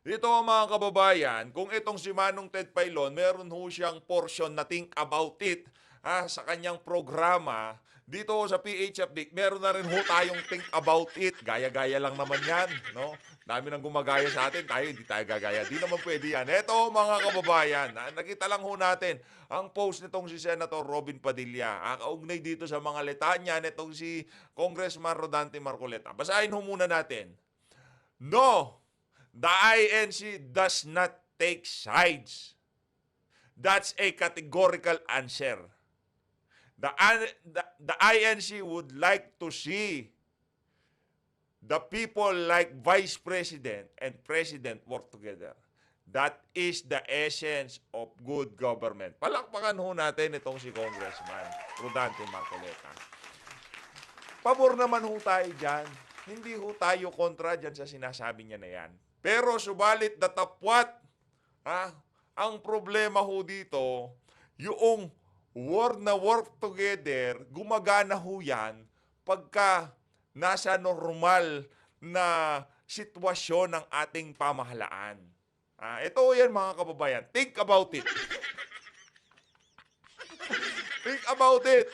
Dito mga kababayan, kung itong si Manong Ted Pailon, meron ho siyang portion na think about it sa kanyang programa. Dito sa PH Update, meron na rin ho tayong think about it. Gaya-gaya lang naman yan. No? Dami nang gumagaya sa atin, tayo hindi tayo gagaya. Di naman pwede yan. Ito mga kababayan, nakita lang ho natin ang post nitong si Senator Robin Padilla. Kaugnay dito sa mga letanya nitong si Congressman Rodante Marcoleta. Basahin ho muna natin. No, the INC does not take sides. That's a categorical answer. The INC would like to see the people like Vice President and President work together. That is the essence of good government. Palakpakan ho natin itong si Congressman Rodante Marcoleta. Pabor naman ho tayo dyan. Hindi ho tayo kontra dyan sa sinasabi niya na yan. Pero subalit datapwat, ha, ang problema ho dito, yung work together, gumagana ho yan pagka nasa normal na sitwasyon ng ating pamahalaan. Ito yan mga kababayan. Think about it. Think about it.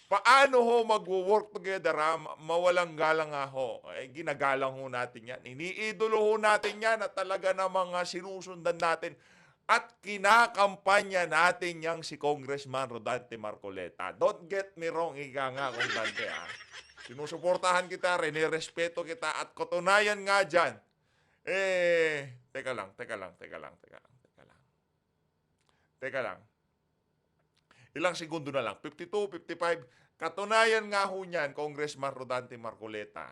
Paano ho magwo-work together mawalang galang nga ho? Ginagalang ho natin yan. Iniidolo ho natin yan at talaga na mga sinusundan natin. At kinakampanya natin yang si Congressman Rodante Marcoleta. Don't get me wrong, ika nga Rodante Sinusuportahan kita, respeto kita at katunayan nga dyan. Teka lang. Ilang segundo na lang. 52, 55. Katunayan nga ho niyan, Congressman Rodante Marcoleta.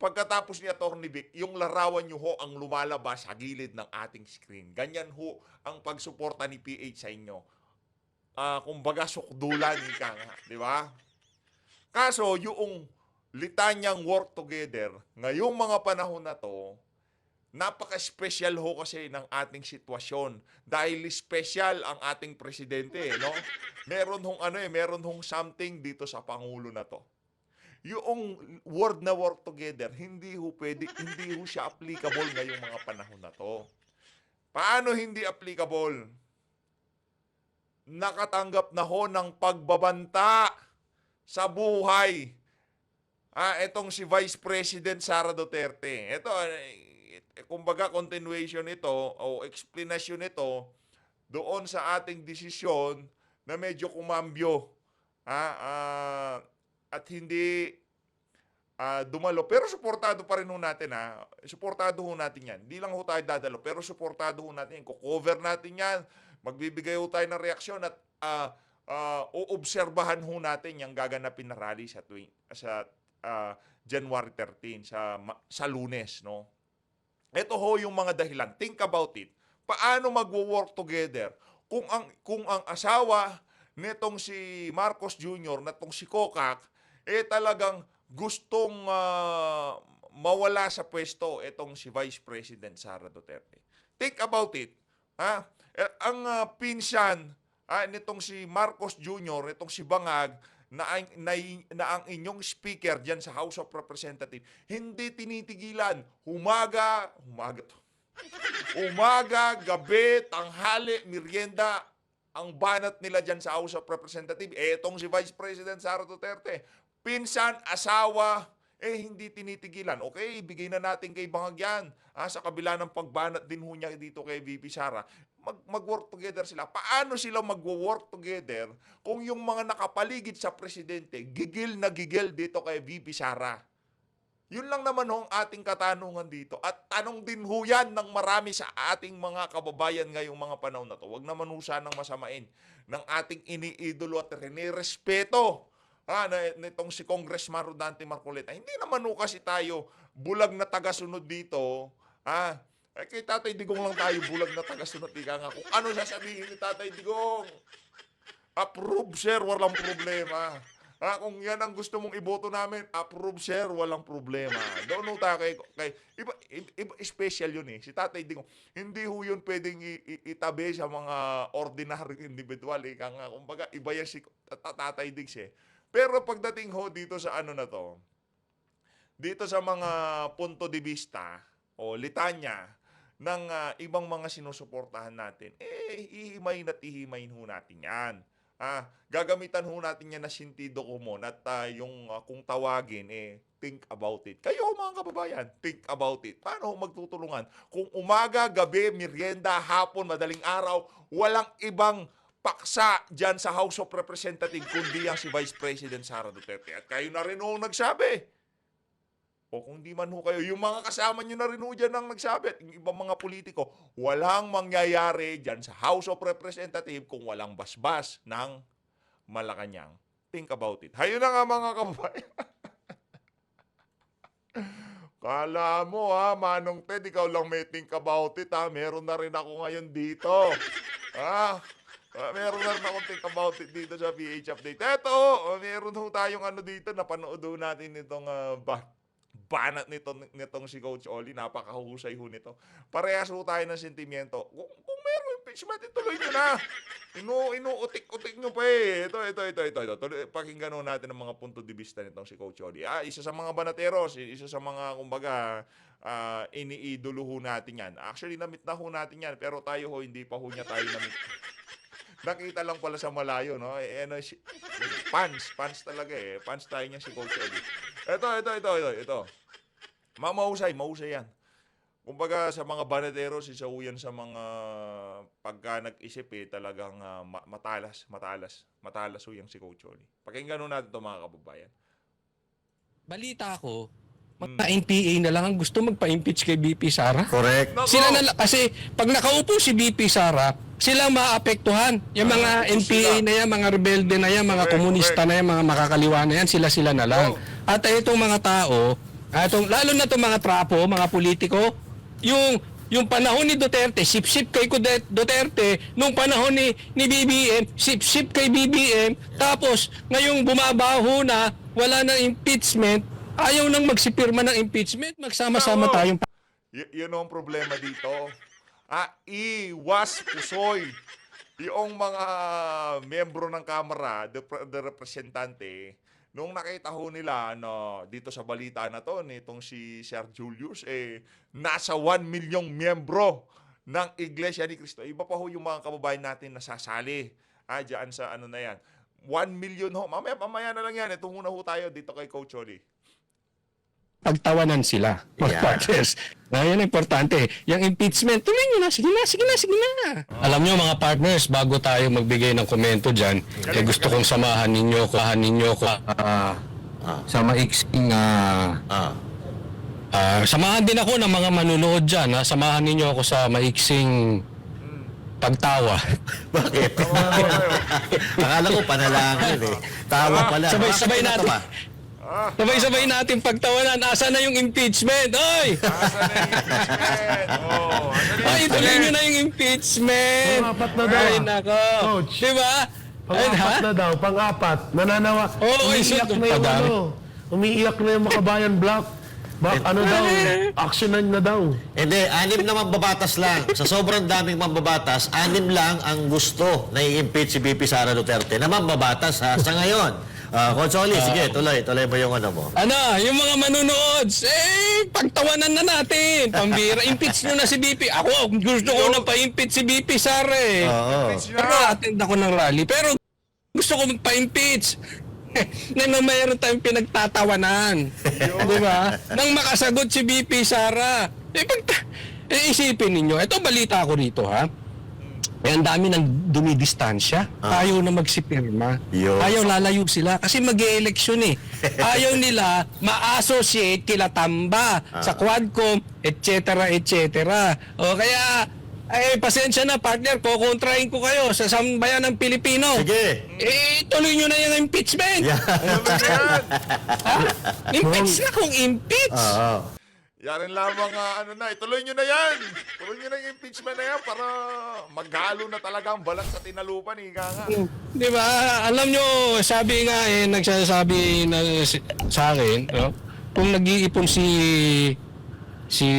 Pagkatapos ni Atty. Vic, yung larawan nyo ho ang lumalabas sa gilid ng ating screen. Ganyan ho ang pagsuporta ni PH sa inyo. Kumbaga sukdulan, ika nga. Di ba? Kaso, yung litanyang work together, ngayong mga panahon na to, napaka-special ho kasi ng ating sitwasyon dahil special ang ating presidente, no? Meron hong something dito sa pangulo na to. Yung word na work together, hindi ho siya applicable ngayong mga panahon na to. Paano hindi applicable? Nakatanggap na ho ng pagbabanta sa buhay. Itong si Vice President Sara Duterte. Ito, kumbaga continuation ito o explanation nito doon sa ating desisyon na medyo kumambyo at hindi dumalo. Pero suportado pa rin ho natin. Suportado ho natin yan. Hindi lang ho tayo dadalo, pero suportado ho natin. Cover natin yan. Magbibigay ho tayo ng reaksyon at uobserbahan ho natin yung gaganapin na rally sa January 13 sa Lunes, no? Ito ho yung mga dahilan. Think about it. Paano magwo-work together kung ang asawa nitong si Marcos Jr. na tong si Kokak talagang gustong mawala sa pwesto itong si Vice President Sara Duterte. Think about it. Ang pinsan nitong si Marcos Jr., itong si Bangag, na ang inyong speaker dyan sa House of Representatives, hindi tinitigilan. Umaga, gabi, tanghali, merienda, ang banat nila dyan sa House of Representatives. Itong si Vice President Sara Duterte, pinsan, asawa, hindi tinitigilan. Okay, ibigay na natin kay Bangag yan. Sa kabila ng pagbanat din ho niya dito kay VP Sara, mag-work together sila. Paano sila mag-work together kung yung mga nakapaligid sa presidente, gigil na gigil dito kay VP Sara? Yun lang naman ho ang ating katanungan dito. At tanong din ho yan ng marami sa ating mga kababayan ngayong mga panahon na to. Huwag naman ho sanang masamain ng ating iniidolo at respeto nitong si Congressman Rodante Marcoleta. Hindi naman ho kasi tayo bulag na tagasunod dito. Kay Tatay Digong lang tayo bulag na tagasunod. Ika nga kung ano sasabihin ni Tatay Digong. Approve, sir, walang problema. Kung yan ang gusto mong iboto namin, approve, sir, walang problema. Doon ho tayo kay iba, special yun Si Tatay Digong. Hindi ho yun pwedeng itabi sa mga ordinary individual. Ika nga, kumbaga, iba yan si Tatay Diggs Pero pagdating ho dito sa ano na to, dito sa mga punto de vista o litanya, ng ibang mga sinusuportahan natin, ihimayin at ihimayin ho natin yan. Gagamitan ho natin yan na sentido común at yung kung tawagin, think about it. Kayo mga kababayan, think about it. Paano ho magtutulungan? Kung umaga, gabi, merienda, hapon, madaling araw, walang ibang paksa dyan sa House of Representatives kundi ang si Vice President Sara Duterte. At kayo na rin ho nagsabi. O kung di man ho kayo, yung mga kasama nyo na rin ho dyan ang nagsabi. At yung ibang mga politiko, walang mangyayari dyan sa House of Representatives kung walang basbas ng Malacanang. Think about it. Hayo na nga mga kababayan. Kala mo Manong Ted, ikaw lang may think about it Meron na rin ako ngayon dito. Meron na rin akong think about it dito sa PH Update. Eto, meron ho tayong dito, napanood ho natin itong banat nitong si Coach Oli, napakahusay ho nito. Parehas ho tayo ng sentimiento. Kung meron impeachment, ituloy nyo na. Inuutik-utik nyo pa Ito. Pakinggan ho natin ang mga punto de vista nitong si Coach Oli. Isa sa mga banateros, isa sa mga, kumbaga, iniidolo ho natin yan. Actually, namit na ho natin yan, pero tayo ho, hindi pa ho niya tayo namit. Nakita lang pala sa malayo, no? Fans talaga Fans tayo niya si Coach Oli. Ito. Mahusay yan. Kumbaga sa mga banaderos, isa ho yan sa mga pagka nag-isip talagang matalas ho yan si Coach Oli. Pakinggan ho natin ito mga kababayan. Balita ko, NPA na lang ang gusto magpa-impeach kay BP Sara. Correct. Sila na kasi pag nakaupo si BP Sara, sila maapektuhan. Yung mga NPA na yan, mga rebelde na yan, mga komunista na yan, mga makakaliwa na yan, sila na lang. At itong mga tao, lalo na itong mga trapo, mga politiko, yung panahon ni Duterte, sip-sip kay Duterte, nung panahon ni BBM, sip-sip kay BBM, tapos ngayong bumabaho na, wala na impeachment, ayaw nang magsipirma ng impeachment, magsama-sama tayong... Yun ang problema dito. Iwas pusoy. Yung mga miyembro ng Kamara, the representante, nung nakita ho nila dito sa balita na to, nitong si Sir Julius, nasa 1 milyong miyembro ng Iglesia ni Cristo. Iba pa ho yung mga kababayan natin nasasali. Diyan sa na yan. 1 million ho. Mamaya na lang yan. Ito muna ho tayo dito kay Coach Oli. Pagtawanan sila. Partners. Yan ang importante. Yung impeachment, tuloy nyo na. Sige na. Alam nyo mga partners, bago tayo magbigay ng komento dyan, gusto kong samahan ninyo ko sa maiksing samahan din ako ng mga manunood dyan. Samahan ninyo ako sa maiksing pagtawa. Bakit? Akala ko panalangin Tawa pala. Sabay-sabay natin. Sabay-sabay natin pagtawanan. Asa na yung impeachment? Oy! Asa na yung impeachment? Ay, ituloy nyo na yung impeachment. Pang-apat na daw. Ay, nako. Coach. Diba? Pang-apat na daw, pang-apat. Nananawa. Umiiyak na yung umiiyak na yung Makabayan Block. Ano daw, actionan na daw. Hindi, 6 na mambabatas lang. Sa sobrang daming mambabatas, 6 lang ang gusto na i-impeach si BP Sara Duterte na mambabatas sa ngayon. Coach Oli, sige, tuloy mo yung mo. Yung mga manunood, pagtawanan na natin. Pambira, impeach nyo na si BP. Ako, gusto ko na pa-impeach si BP Sara Pero attend ako ng rally. Pero gusto ko magpa-impeach. Nang mayroon tayong pinagtatawanan. Diba? Nang makasagot si BP Sara. Isipin ninyo, ito balita ko rito ang dami ng dumidistansya. Ayaw na magsipirma. Ayaw lalayo sila. Kasi mag-e-eleksyon Ayaw nila ma-associate kila Tamba sa Quadcom, etc. O kaya, pasensya na partner, kukontrahin ko kayo sa sambayan ng Pilipino. Sige. Tuloy nyo na yung impeachment. Impeach na kung impeach. Yan lamang ituloy nyo na yan. Tuloy nyo na yung impeachment na yan para maghalo na talaga ang balat sa tinalupan Di ba? Alam nyo, sabi nga nagsasabi na sa akin, kung nag-iipon si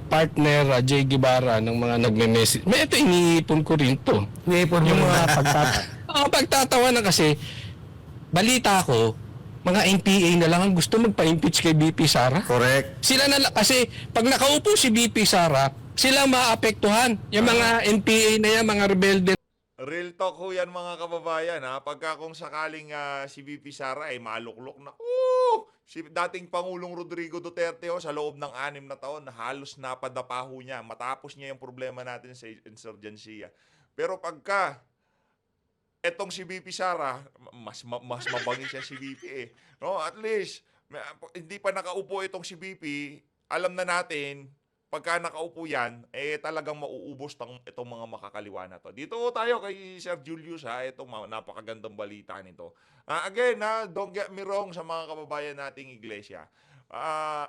partner Jay Guevara ng mga nagme-message. Ito iniipon ko rin to. Iniipon mo yung mga pagtatawa na kasi balita ko mga NPA na lang ang gusto magpa-impeach kay BP Sara. Correct. Sila na kasi pag nakaupo si BP Sara, Sila maapektuhan. Yung mga NPA na yan, mga rebelde. Real talk ho yan mga kababayan ha. Pagka kung sakaling si VP Sara ay maluklok na, si dating Pangulong Rodrigo Duterte sa loob ng 6 na taon, halos napadapa ho niya. Matapos niya yung problema natin sa insurgency. Pero pagka etong si VP Sara, mas mabangis siya si VP No, at least, hindi pa nakaupo itong si VP, alam na natin, pagka nakaupo yan, talagang mauubos itong mga makakaliwa na to. Dito tayo kay Sir Julius itong napakagandang balita nito. Again, don't get me wrong sa mga kababayan nating iglesia.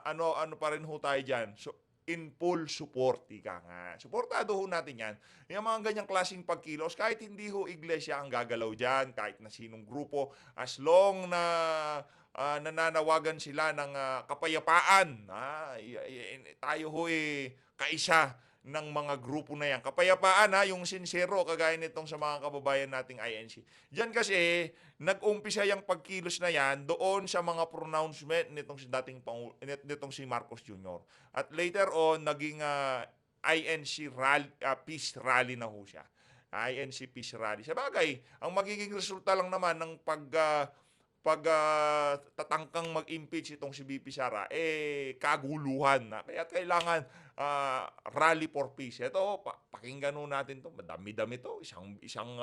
Ano pa rin ho tayo dyan? So, in full support, ika nga. Suportado ho natin yan. Yung mga ganyang klaseng pagkilos, kahit hindi ho iglesia ang gagalaw dyan, kahit na sinong grupo, as long na nananawagan sila ng kapayapaan. Tayo ho kaisa ng mga grupo na yan. Kapayapaan yung sincero, kagaya nitong sa mga kababayan nating INC. Diyan kasi, nag-umpisa yung pagkilos na yan doon sa mga pronouncement nitong si Marcos Jr. At later on, naging INC rally, peace rally na ho siya. INC peace rally. Sa bagay, ang magiging resulta lang naman ng tatangkang mag-impeach itong si VP Sara, kaguluhan na. Kaya kailangan rally for peace. Ito, pakinggan natin to. Madami-dami to. Isang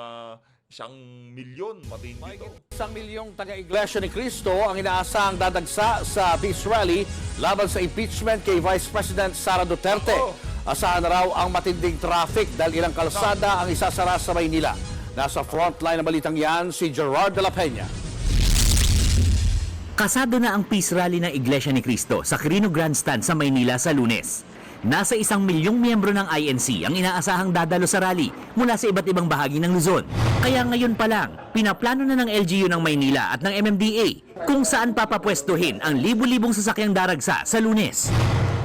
milyon, matindi to. 1 milyong taga-Iglesia ni Cristo ang inaasahang dadagsa sa peace rally laban sa impeachment kay Vice President Sara Duterte. Asahan na raw ang matinding traffic dahil ilang kalsada ang isasara sa Maynila. Nasa frontline ng balitang yan si Gerard de la Peña. Kasado na ang peace rally ng Iglesia ni Cristo sa Quirino Grandstand sa Maynila sa Lunes. Nasa 1 milyong miyembro ng INC ang inaasahang dadalo sa rally mula sa iba't ibang bahagi ng Luzon. Kaya ngayon pa lang, pinaplano na ng LGU ng Maynila at ng MMDA kung saan papapwestuhin ang libu-libong sasakyang daragsa sa Lunes.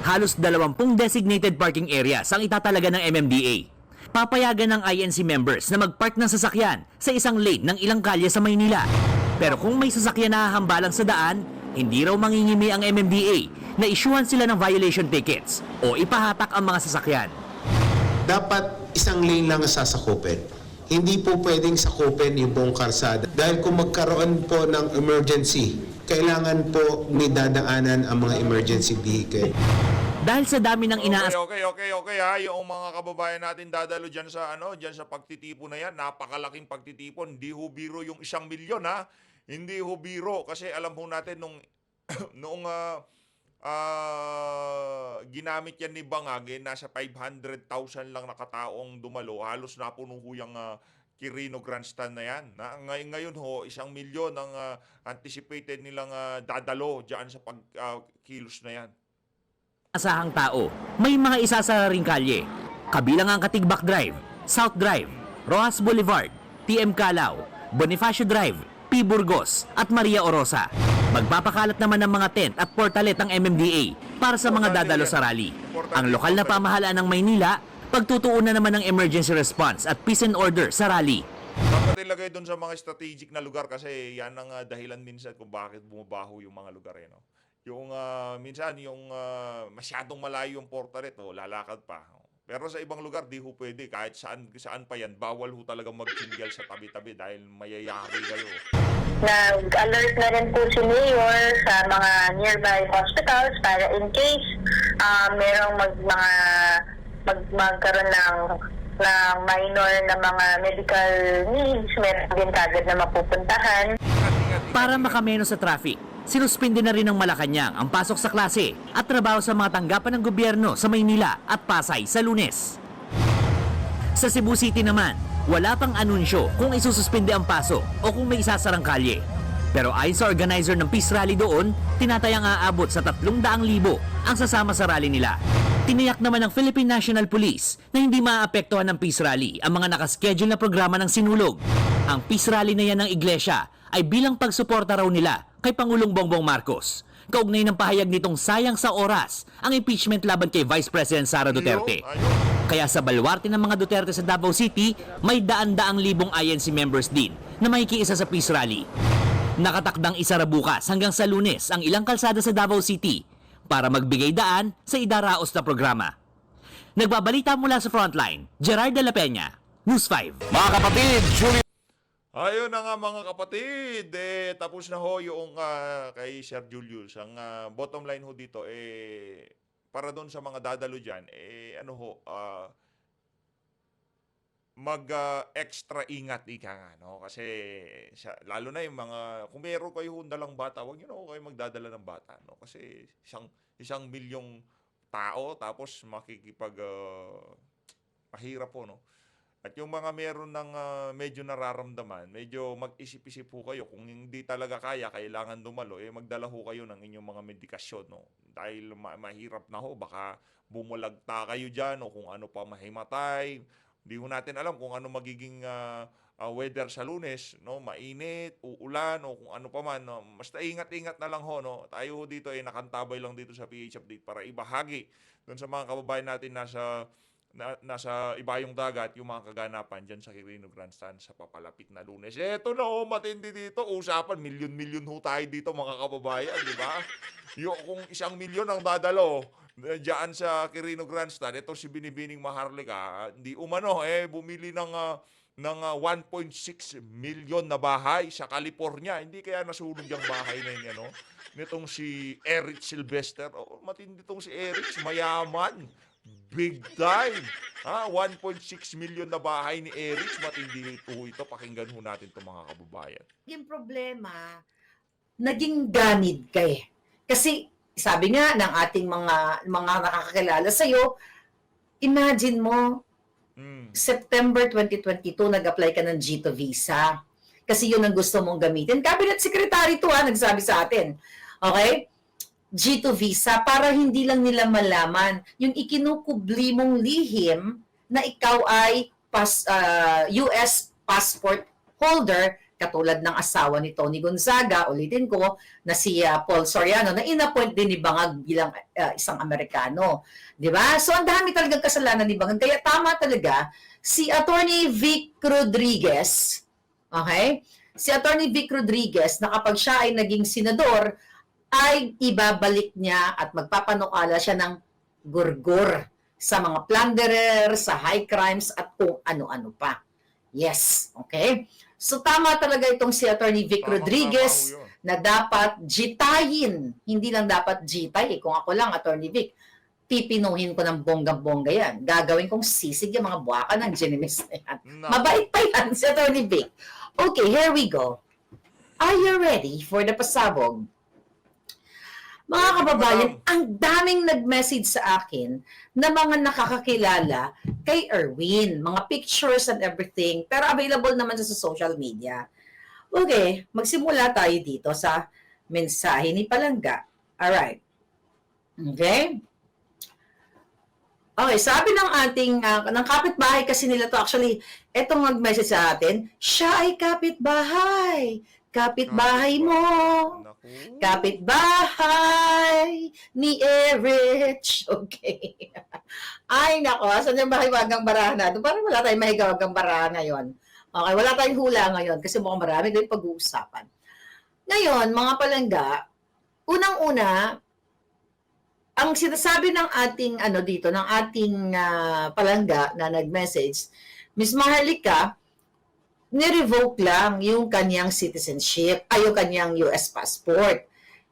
Halos 20 designated parking areas ang itatalaga ng MMDA. Papayagan ng INC members na mag-park ng sasakyan sa isang lane ng ilang kalye sa Maynila. Pero kung may sasakyan na hahambalang sa daan, hindi raw mangingimi ang MMDA na isyuhan sila ng violation tickets o ipahatak ang mga sasakyan. Dapat isang lane lang ang sasakupin. Hindi po pwedeng sakupin yung buong karsada. Dahil kung magkaroon po ng emergency, kailangan po may dadaanan ang mga emergency vehicle. Dahil sa dami ng Okay Yung mga kababayan natin dadalo diyan sa pagtitipon na yan, napakalaking pagtitipon. Hindi ho biro yung 1 milyon Hindi ho biro kasi alam ho natin noong ginamit yan ni Bangag, nasa 500,000 lang nakataong dumalo. Halos napuno ho yung Quirino Grandstand na yan. Ngayon ho, 1 milyon ang anticipated nilang dadalo diyan sa pagkilos na yan. asahang tao, may mga isasara ring kalye. Kabilang ang Katigbak Drive, South Drive, Rojas Boulevard, TM Calao, Bonifacio Drive, P. Burgos at Maria Orosa. Magpapakalat naman ng mga tent at portalet ang MMDA para sa mga dadalo sa rally. Ang lokal na pamahalaan ng Maynila, pagtutuunan naman ng emergency response at peace and order sa rally. Dapat ilagay doon sa mga strategic na lugar kasi yan ang dahilan minsan kung bakit bumabaho yung mga lugar no? Yung minsan yung masyadong malayo yung portalet lalakad pa. Pero sa ibang lugar di ho pwede kahit saan pa yan bawal ho talagang mag-single sa tabi-tabi dahil mayayari kayo. Nag-alert na rin po si Mayor sa mga nearby hospitals para in case merong magkaroon ng minor na mga medical needs, meron din kagad na mapupuntahan. Para makameno sa traffic, sinuspindi na rin ng Malacanang ang pasok sa klase at trabaho sa mga tanggapan ng gobyerno sa Maynila at Pasay sa Lunes. Sa Cebu City naman, wala pang anunsyo kung isususpindi ang pasok o kung may isasarang kalye. Pero ayon sa organizer ng Peace Rally doon, tinatayang aabot sa 300,000 ang sasama sa rally nila. Tiniyak naman ng Philippine National Police na hindi maaapektuhan ng Peace Rally ang mga nakaschedule na programa ng sinulog. Ang Peace Rally na yan ng Iglesia ay bilang pagsuporta raw nila kay Pangulong Bongbong Marcos. Kaugnay ng pahayag nitong sayang sa oras ang impeachment laban kay Vice President Sara Duterte. Kaya sa balwarte ng mga Duterte sa Davao City, may daan-daang libong INC members din na makikiisa sa Peace Rally. Nakatakdang isara bukas hanggang sa Lunes ang ilang kalsada sa Davao City para magbigay daan sa idaraos na programa. Nagbabalita mula sa Frontline, Gerard de la Peña, News 5. Mga kapatid, Julie Ayun na nga mga kapatid, tapos na ho yung kay Sir Julius. Ang bottom line ho dito, para doon sa mga dadalo dyan, mag-extra ingat ika nga, no? Kasi lalo na yung mga, kung meron kayo dalang bata, huwag nyo na kayo magdadala ng bata, no? Kasi isang milyong tao, tapos mahirap po, no? At yung mga meron ng medyo nararamdaman, medyo mag-isip-isip po kayo. Kung hindi talaga kaya, kailangan dumalo, magdala ho kayo ng inyong mga medikasyon, no? Dahil mahirap na ho, baka bumulagta kayo dyan o kung ano pa mahimatay. Hindi ho natin alam kung ano magiging weather sa Lunes, no? Mainit, uulan, o kung ano pa man. No? Basta ingat-ingat na lang ho, no? Tayo ho dito nakantabay lang dito sa PH Update para ibahagi doon sa mga kababayan natin nasa ibayong dagat yung mga kaganapan dyan sa Quirino Grandstand sa papalapit na Lunes. Eto na matindi dito. Usapan, milyon-milyon ho tayo dito mga kababayan, di ba? Kung 1 milyon ang dadalo diyan sa Quirino Grandstand, ito si Binibining Maharlika, hindi umano, bumili ng 1.6 million na bahay sa California. Hindi kaya nasunog yung bahay na yun, ano? Nitong si Eric Sylvester. Matindi itong si Eric, mayaman. Big time. 1.6 million na bahay ni Eric. Matindi ito. Pakinggan ho natin itong mga kababayan. Yung problema, naging ganid ka eh. Kasi sabi nga ng ating mga nakakakilala sa'yo, imagine mo, September 2022, nag-apply ka ng G2 visa. Kasi yun ang gusto mong gamitin. Cabinet Secretary to nagsabi sa atin. Okay? G2 visa para hindi lang nila malaman yung ikinukubli mong lihim na ikaw ay US passport holder katulad ng asawa ni Tony Gonzaga, ulitin ko, na si Paul Soriano, na inappoint din ni Bangag bilang isang Amerikano. Di ba? So, ang dami talagang kasalanan ni Bangag. Kaya tama talaga, si Attorney Vic Rodriguez, okay? Si Attorney Vic Rodriguez, na kapag siya ay naging senador, ay ibabalik niya at magpapanukala siya ng gurgur sa mga plunderer, sa high crimes, at kung ano-ano pa. Yes, okay? So tama talaga itong si Attorney Vic Rodriguez na dapat jitayin. Hindi lang dapat jitay. Kung ako lang, Attorney Vic, pipinuhin ko ng bonggang-bongga yan. Gagawin kong sisig yung mga buwaka ng Genimis na yan. No. Mabait pa yan si Attorney Vic. Okay, here we go. Are you ready for the pasabog? Mga kababayan, ang daming nag-message sa akin na mga nakakakilala kay Erwin. Mga pictures and everything. Pero available naman sa social media. Okay, magsimula tayo dito sa mensahe ni Palangga. Alright. Okay? Okay, sabi ng ating, ng kapitbahay kasi nila to, actually, etong nag-message sa atin, siya ay kapitbahay. Kapitbahay mo. Kapitbahay ni Erich. Okay. Ay, nako. Saan yung mahiwagang barahan na? Parang wala tayong mahiwagang barahan ngayon. Okay, wala tayong hula ngayon kasi mukhang marami din pag-uusapan. Ngayon, mga palangga, unang-una, ang sinasabi ng ating, ng ating palangga na nag-message, Ms. Maharlika, ni-revoke lang yung kanyang citizenship, ay yung kanyang US passport.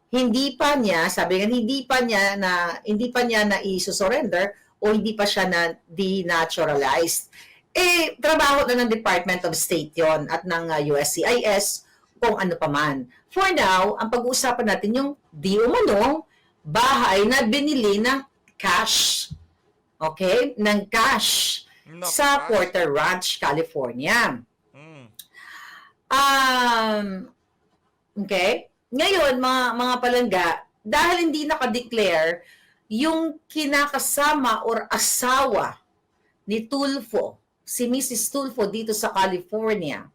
Hindi pa niya, sabi nga, hindi pa niya na i-surrender o hindi pa siya na denaturalized. Trabaho na ng Department of State yon at ng USCIS kung ano pa man. For now, ang pag-uusapan natin yung di umanong bahay na binili ng cash. Okay? Ng cash sa Porter Ranch, California. Okay? Ngayon, mga palangga, dahil hindi naka-declare yung kinakasama or asawa ni Tulfo, si Mrs. Tulfo dito sa California,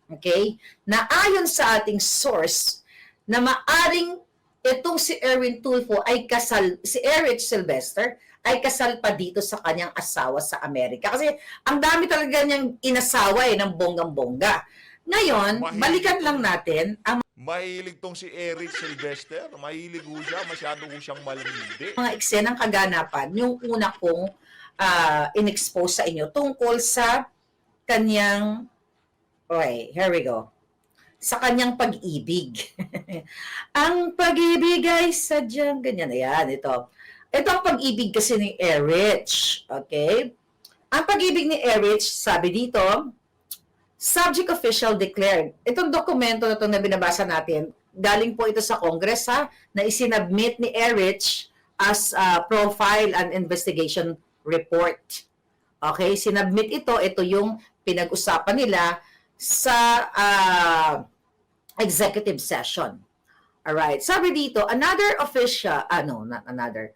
okay? Na ayon sa ating source, na maaring itong si Erwin Tulfo ay kasal, si Eric Sylvester ay kasal pa dito sa kanyang asawa sa Amerika. Kasi ang dami talaga niyang inasawa ng bonggang-bongga. Ngayon, balikan lang natin ang mahilig tong si Eric Sylvester. Mahilig ho siya. Masyado ho siyang malindi. Mga eksenang kaganapan. Yung una kong in-expose sa inyo tungkol sa kanyang, okay, here we go, sa kanyang pag-ibig. Ang pag-ibig ay sadyang ganyan. Ayan, ito. Ito ang pag-ibig kasi ni Erich. Okay? Ang pag-ibig ni Erich, sabi dito, subject official declared. Itong dokumento na ito na binabasa natin, galing po ito sa Congress, ha, na isinabmit ni Erich as profile and investigation report. Okay? Sinabmit ito yung pinag-usapan nila sa executive session. Alright. Sabi dito, another official, not another,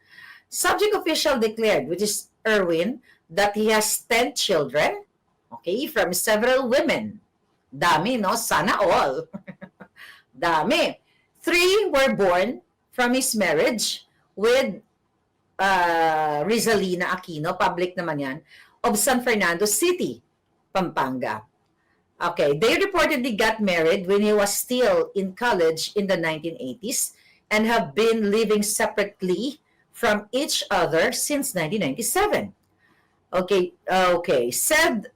subject official declared, which is Erwin, that he has 10 children, okay, from several women. Dami, no? Sana all. Dami. 3 were born from his marriage with Rizalina Aquino, public naman yan, of San Fernando City, Pampanga. Okay, they reportedly got married when he was still in college in the 1980s and have been living separately from each other since 1997. Okay. Said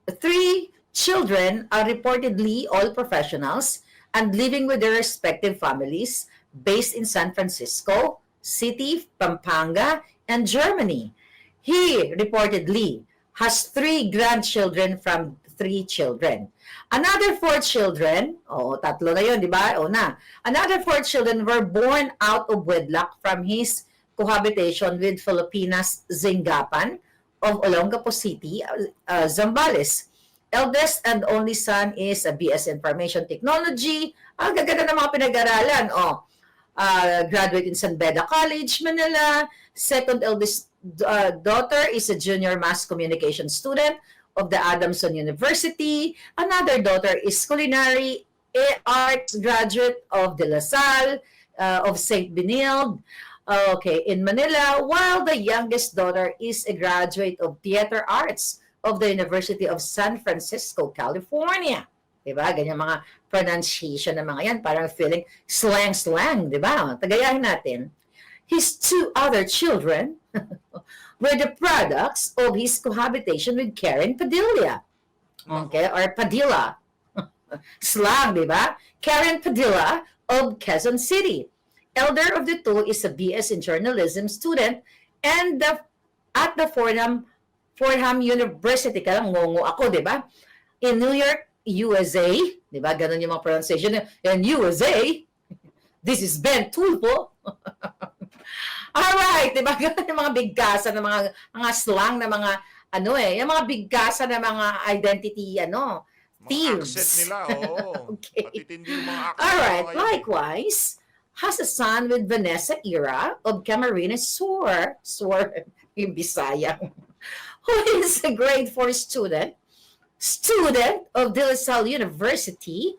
3 children are reportedly all professionals and living with their respective families based in San Francisco City, Pampanga, and Germany. He reportedly has 3 grandchildren from 3 children. Another 4 children, tatlo na yun, di ba? Another 4 children were born out of wedlock from his cohabitation with Filipinas Zingapan of Olongapo City, Zambales. Eldest and only son is a BS Information Technology. Ang gaganda ng mga pinag-aralan. Graduate in San Beda College, Manila. Second eldest daughter is a junior mass communication student of the Adamson University. Another daughter is culinary arts graduate of De La Salle, of St. Benilde, in Manila, while the youngest daughter is a graduate of theater arts of the University of San Francisco, California. Diba? Ganyan mga pronunciation ng mga yan. Parang feeling slang, diba? Tagayahin natin. His 2 other children were the products of his cohabitation with Karen Padilla. Okay? Or Padilla. Slang, diba? Karen Padilla of Quezon City. Elder of the 2 is a BS in journalism student and at the Fordham University, ngongo ako, di ba? In New York, USA, di ba? Ganun yung mga pronunciation. In USA, this is Ben Tulfo. Alright, di ba? Ganun yung mga bigkasan ng mga slang na mga, yung mga bigkasan ng mga identity, themes. Mga accent nila, Okay. Matitindi yung mga accent. Alright, likewise, has a son with Vanessa Ira of Camarines Sur, yung Bisayang, who is a grade 4 student of De La Salle University,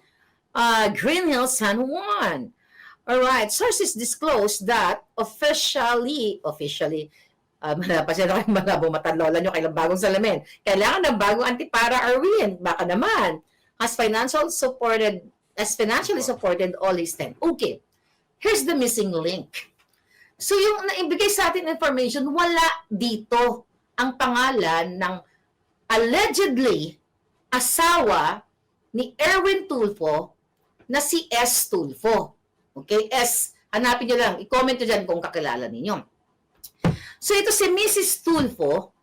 Green Hills, San Juan. Alright, sources disclose that officially, malabo matalola nyo kailang bagong salamin. Kailangan ng bagong antipara, Arwin. Baka naman. As financially supported all his 10. Okay. Here's the missing link. So yung naibigay sa atin information, wala dito ang pangalan ng allegedly asawa ni Erwin Tulfo na si S. Tulfo. Okay? S. Hanapin nyo lang. I-comment nyo dyan kung kakilala ninyo. So ito si Mrs. Tulfo,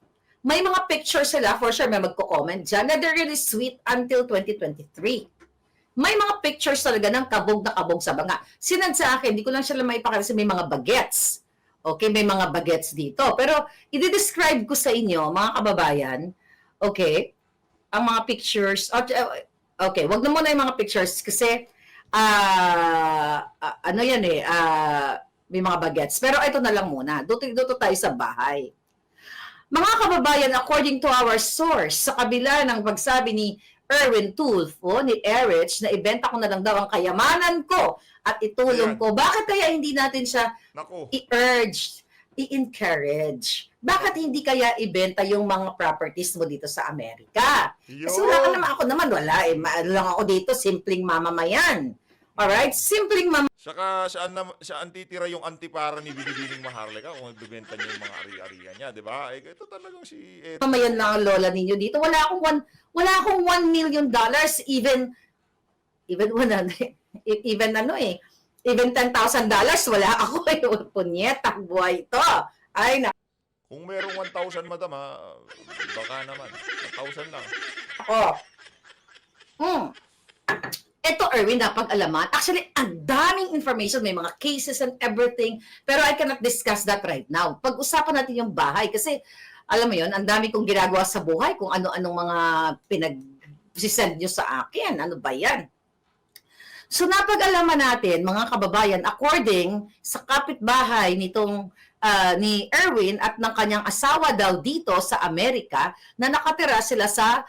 may mga pictures sila, for sure may magko-comment dyan, na they're really sweet until 2023. May mga pictures talaga ng kabog na kabog sa banga. Sinad sa akin, hindi ko lang siya lang maipakita kasi may mga bagets. Okay, may mga bagets dito. Pero, i-describe ko sa inyo, mga kababayan, okay, ang mga pictures, okay, wag na muna yung mga pictures kasi, may mga bagets. Pero ito na lang muna. Dito tayo sa bahay. Mga kababayan, according to our source, sa kabila ng pagsabi ni Erwin Tulfo, ni Erich, na ibenta ko na lang daw ang kayamanan ko at itulong ko. Bakit kaya hindi natin siya i-urge, i-encourage? Bakit hindi kaya ibenta yung mga properties mo dito sa Amerika? Kasi wala ka naman, ako naman, wala. Lang ako dito, simpleng mamamayan. Alright? Simpleng Saka saan titira yung antipara ni Binibining Maharlika kung nagbebenta niya yung mga ari-arian niya, di ba? Eh, ito talagang si Eric. mamayan lang ang lola ninyo dito. Wala akong $1 million, even even even $10,000 wala ako. Punyetang buhay ito. Ay, Kung merong 1,000, madam, baka naman. 1,000 lang. nako. Ito, Erwin, napag-alaman. Actually, ang daming information. May mga cases and everything. Pero I cannot discuss that right now. Pag-usapan natin yung bahay. Kasi, alam mo yun, ang dami kong ginagawa sa buhay. Kung ano-anong mga pinag-send nyo sa akin. Ano ba yan? So, napag-alaman natin, mga kababayan, according sa kapitbahay nitong ni Erwin at ng kanyang asawa daw dito sa Amerika, na nakatira sila sa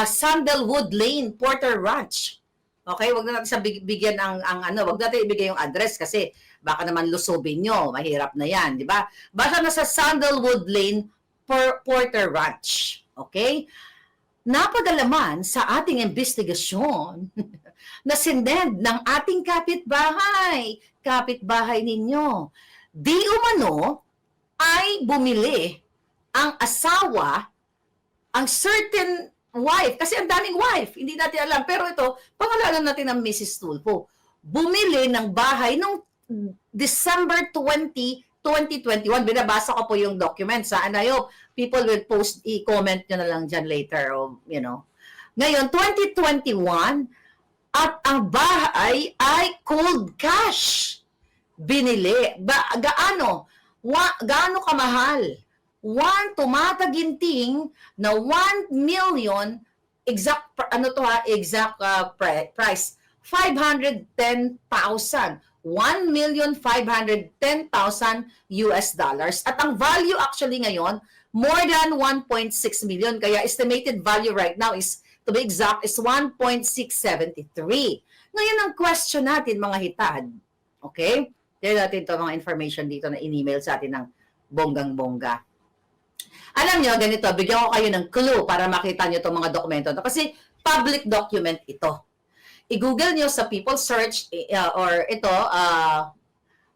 Sandalwood Lane, Porter Ranch. Okay, wag na natin bigyan wag natin ibigay yung address kasi baka naman lusobin nyo, mahirap na yan, di ba? Basta nasa Sandalwood Lane, Porter Ranch. Okay? Napag-alaman sa ating investigasyon na sinend ng ating kapitbahay ninyo. Di umano ay bumili ang asawa, ang certain wife, kasi ang daming wife, hindi natin alam. Pero ito, pangalanan natin ng Mrs. Tulfo. Bumili ng bahay noong December 20, 2021. Binabasa ko po yung document. Saan I hope people will post, i-comment nyo na lang dyan later. Ngayon, 2021, at ang bahay ay cold cash. Binili. Gaano kamahal? Tumataginting na 1 million exact price 510,000. 1,510,000 US dollars. At ang value actually ngayon more than 1.6 million. Kaya estimated value right now is, to be exact, is 1.673. Ngayon ang question natin, mga hitad. Okay? Dahil natin ito mga information dito na in-email sa atin ng bonggang-bongga. Alam nyo, ganito, bigyan ko kayo ng clue para makita nyo itong mga dokumento. Kasi public document ito. I-google nyo sa people search or ito,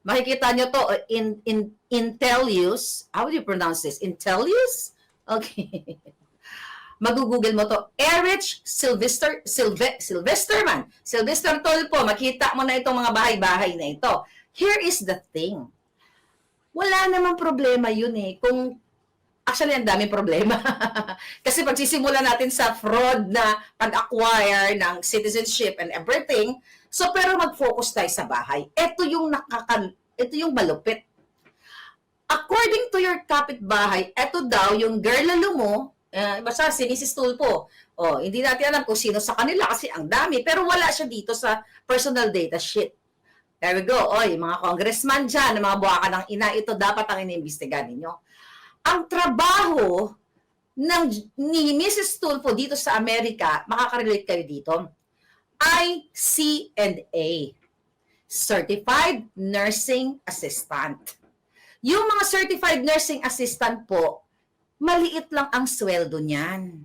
makikita nyo to in Intellius. How do you pronounce this? Intellius? Okay. Mag-google mo to. Erich Silvesterman. Sylvester Tulfo. Makita mo na itong mga bahay-bahay na ito. Here is the thing. Wala namang problema yun eh. Actually, ang daming problema. Kasi pagsisimula natin sa fraud na pag-acquire ng citizenship and everything, pero mag-focus tayo sa bahay. Ito yung malupit. According to your kapitbahay, ito daw yung girlalo mo, basta si Mrs. Tulfo. Hindi natin alam kung sino sa kanila kasi ang dami, pero wala siya dito sa personal data sheet. There we go. Mga congressman dyan, mga buwaka ng ina, ito dapat ang iniimbestigahan ninyo. Ang trabaho ni Mrs. Tulfo dito sa Amerika, makaka-relate kayo dito, ay CNA, Certified Nursing Assistant. Yung mga Certified Nursing Assistant po, maliit lang ang sweldo niyan.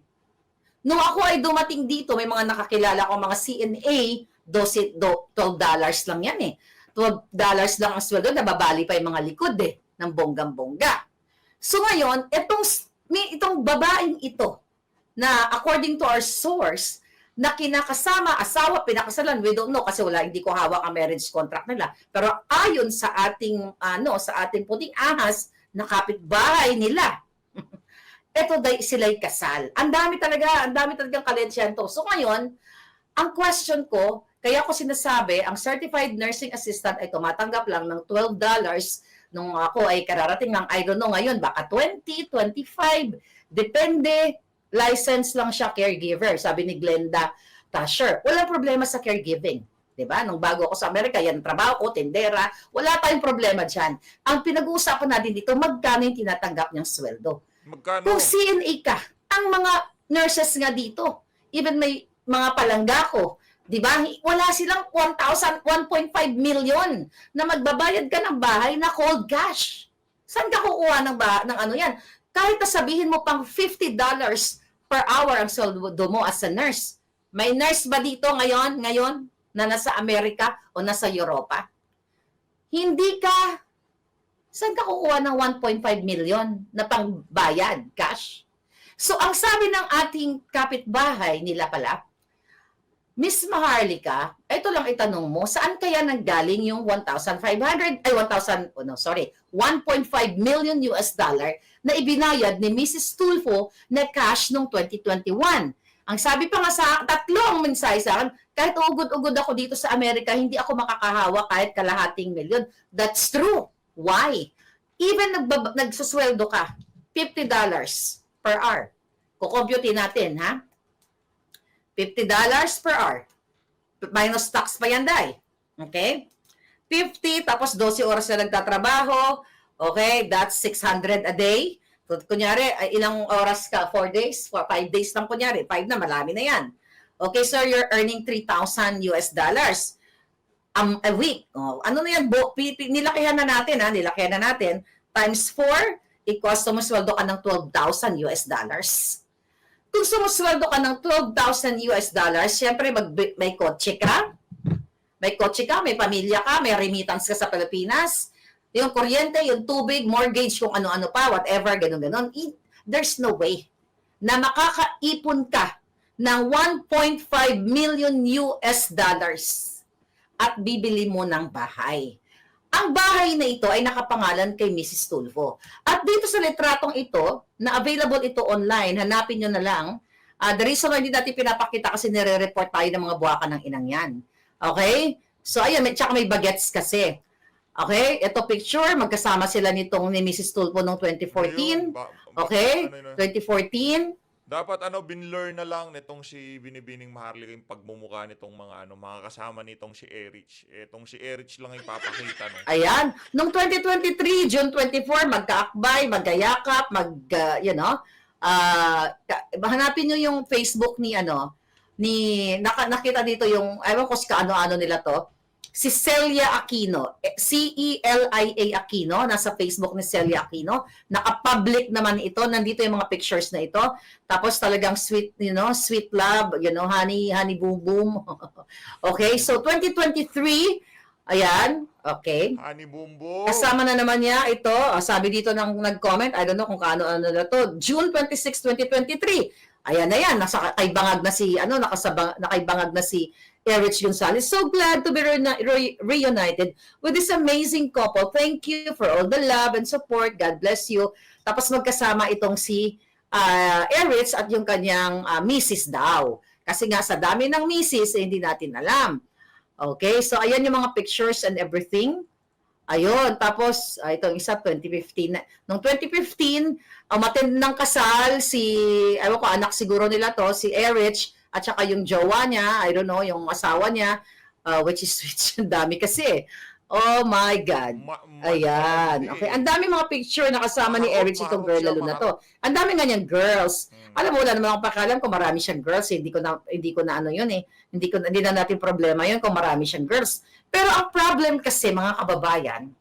Nung ako ay dumating dito, may mga nakakilala ko mga CNA, $12 lang yan eh. $12 lang ang sweldo, nababali pa yung mga likod ng bonggang-bongga. So ngayon, itong babaeng ito, na according to our source, na kinakasama, asawa, pinakasalan, we don't know kasi hindi ko hawak ang marriage contract nila. Pero ayon sa ating puting ahas na kapitbahay nila, eto sila'y kasal. Ang dami talagang kalensyan to. So ngayon, ang question ko, kaya ko sinasabi, ang certified nursing assistant ay tumatanggap lang ng $12 nung ako ay kararating ng, I don't know ngayon, baka 20, 25, depende, license lang siya caregiver, sabi ni Glenda Tasher. Walang problema sa caregiving. Diba? Nung bago ako sa Amerika, yan trabaho ko, tindera, wala tayong problema dyan. Ang pinag-uusapan natin dito, magkano yung tinatanggap niyang sweldo. Magkano? Kung CNA ka, ang mga nurses nga dito, even may mga palangga ko, di ba? Wala silang 1.5 million na magbabayad ka ng bahay na cold cash. Saan ka kukuha ng ano yan? Kahit sabihin mo pang $50 per hour ang sweldo mo as a nurse. May nurse ba dito ngayon na nasa Amerika o nasa Europa. Hindi ka, saan ka kukuha ng 1.5 million na pangbayad, cash? So, ang sabi ng ating kapitbahay nila pala, Miss Maharlika, ito lang itanong mo, saan kaya nanggaling yung 1.5 million US dollar na ibinayad ni Mrs. Tulfo na cash noong 2021? Ang sabi pa nga sa tatlong mensahe sa akin, kahit ugod-ugod ako dito sa Amerika, hindi ako makakahawa kahit kalahating milyon. That's true. Why? Even nagsusweldo ka, $50 per hour. Kukomputin natin, ha? $50 per hour. Minus tax pa yan, Day. Okay? 50, tapos 12 oras na nagtatrabaho. Okay, that's 600 a day. So, kunyari, ilang oras ka? 4 days? 5 days lang kunyari. 5 na, marami na yan. Okay, sir, you're earning $3,000 US dollars a week. Oh, ano na yan? Nilakihan na natin, ha? Nilakihan na natin. Times 4 equals sumusweldo ka ng $12,000 US dollars. Kung sumusweldo ka ng $12,000 US dollars, syempre may kotse ka, may pamilya ka, may remittance ka sa Pilipinas, yung kuryente, yung tubig, mortgage, kung ano-ano pa, whatever, ganun-ganun. There's no way na makakaipon ka ng 1.5 million US dollars at bibili mo ng bahay. Ang bahay na ito ay nakapangalan kay Mrs. Tulfo. At dito sa litratong ito, na available ito online, hanapin nyo na lang. The reason why hindi natin pinapakita kasi nire-report tayo ng mga buwakan ng inang yan. Okay? So, ayun, tsaka may bagets kasi. Okay? Ito picture, magkasama sila nitong ni Mrs. Tulfo noong 2014. Okay? 2014. Dapat binlearn na lang nitong si Binibining Maharlika yung pagmumukha nitong mga kasama nitong si Erich. Etong si Erich lang yung papakita. No? Ayan. Noong 2023, June 24, magkaakbay, magkayakap, hanapin nyo yung Facebook nakita dito yung, ewan ko sa ano-ano nila to, si Celia Aquino, Celia Aquino, nasa Facebook ni Celia Aquino, naka-public naman ito, nandito yung mga pictures na ito, tapos talagang sweet, sweet love, honey boom boom. Okay, so 2023, ayan, okay. Honey boom boom. Kasama na naman niya ito, sabi dito ng nag-comment, I don't know kung kaano na to, June 26, 2023, ayan na yan, nakaibangag na si, nakaibangag na si Erich Gonzalez. So glad to be reunited with this amazing couple. Thank you for all the love and support. God bless you. Tapos magkasama itong si Erich at yung kanyang misis daw. Kasi nga sa dami ng misis, hindi natin alam. Okay, so ayan yung mga pictures and everything. Ayun, tapos itong isa, 2015. Noong 2015, matindang kasal, ewan ko, anak siguro nila to, si Erich, at saka yung jowa niya, I don't know, yung asawa niya, which is ang dami kasi. Oh my God. Ayan. Okay. Ang dami mga picture na kasama ni Erich itong girl lalo na to. Ang dami nga niyang girls. Alam mo, wala naman akong pakialam kung marami siyang girls. Hindi ko na ano yun eh. Hindi na natin problema yun kung marami siyang girls. Pero ang problem kasi, mga kababayan,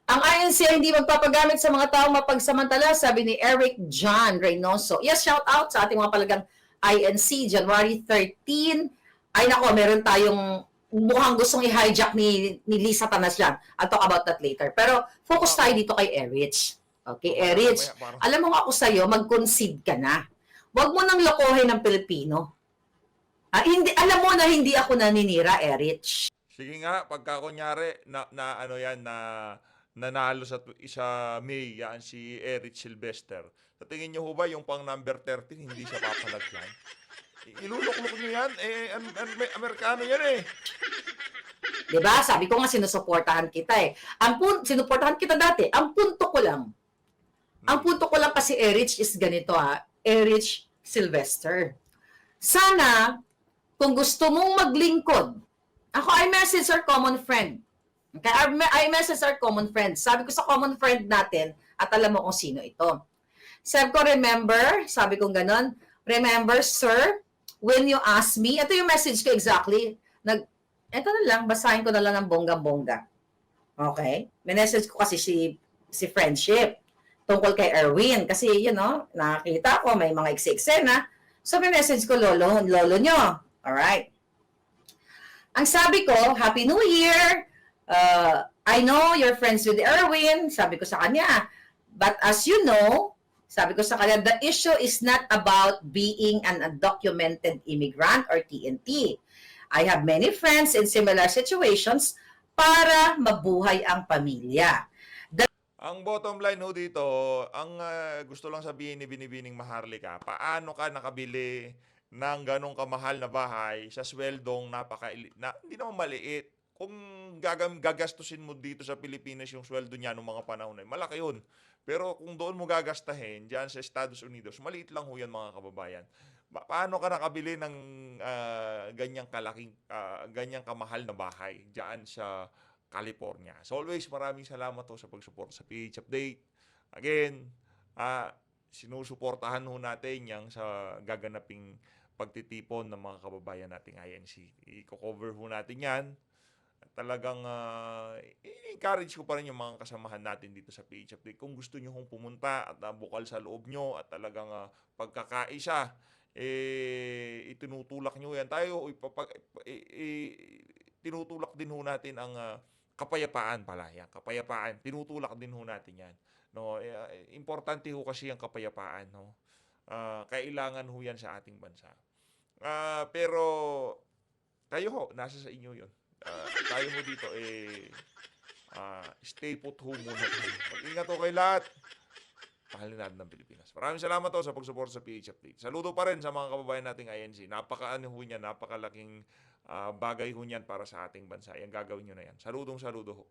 ang INC ay hindi magpapagamit sa mga taong mapagsamantala, sabi ni Eric John Reynoso. Yes, shout out sa ating mga palagang INC, January 13. Ay nako, meron tayong mukhang gustong i-hijack ni Lisa Tanasyan. I'll talk about that later. Pero focus tayo dito kay Erich. Okay, Erich, alam mo nga ako sa'yo, mag-concede ka na. Huwag mo nang lokohin ng Pilipino. Alam mo na hindi ako naninira, Erich. Sige nga, pagka kunyari nanalo sa May, yan si Erich Sylvester. Sa tingin niyo ho ba yung pang number 13 hindi siya papalagyan? Ilulok-lok niyo yan. Amerikano yan eh. Diba? Sabi ko nga sinusuportahan kita eh. Sinuportahan kita dati. Ang punto ko lang kasi Erich is ganito Erich Sylvester. Sana, kung gusto mong maglingkod, ako I message our common friend. Okay, I message our common friend. Sabi ko sa common friend natin, at alam mo kung sino ito. Sabi ko, sabi ko ganon, remember, sir, when you ask me, ito yung message ko exactly, ito na lang, basahin ko na lang ng bonggang-bongga. Okay? May message ko kasi si friendship tungkol kay Erwin. Kasi, nakakita ko, may mga eksena. So, may message ko, lolo nyo. Alright. Ang sabi ko, Happy New Year! I know you're friends with Erwin. Sabi ko sa kanya. But as you know, sabi ko sa kanya, the issue is not about being an undocumented immigrant or TNT. I have many friends in similar situations para mabuhay ang pamilya. Ang bottom line ho dito, ang gusto lang sabihin ni Binibining Maharlika, paano ka nakabili ng ganong kamahal na bahay sa sweldong hindi naman maliit. Kung gagastusin mo dito sa Pilipinas yung sweldo niya noong mga panahon na yun, malaki yun. Pero kung doon mo gagastahin, dyan sa Estados Unidos, maliit lang ho yan mga kababayan. Paano ka nakabili ng ganyang ganyang kamahal na bahay dyan sa California? So always, maraming salamat ho sa pagsuporta sa PH Update. Again, sinusuportahan ho natin yung sa gaganaping pagtitipon ng mga kababayan nating INC. I-cover ho natin yan. Talagang encourage ko pa rin yung mga kasamahan natin dito sa PH Update. Kung gusto nyo hong pumunta at bukal sa loob nyo at talagang pagkakaisa, itinutulak nyo yan. Tayo, tinutulak din ho natin ang kapayapaan pala. Yan, kapayapaan. Tinutulak din ho natin yan. No, importante ho kasi ang kapayapaan. No? Kailangan ho yan sa ating bansa. Pero kayo ho, nasa sa inyo yun. Tayo mo dito stay put ho muna tayo. Mag-ingat ho kay lahat. Mahalin natin ng Pilipinas. Maraming salamat ho sa pagsuporta sa PH Update. Saludo pa rin sa mga kababayan nating INC. Napakaano ho niyan, napakalaking bagay ho niyan para sa ating bansa. Yan gagawin nyo na yan. Saludong saludo ho.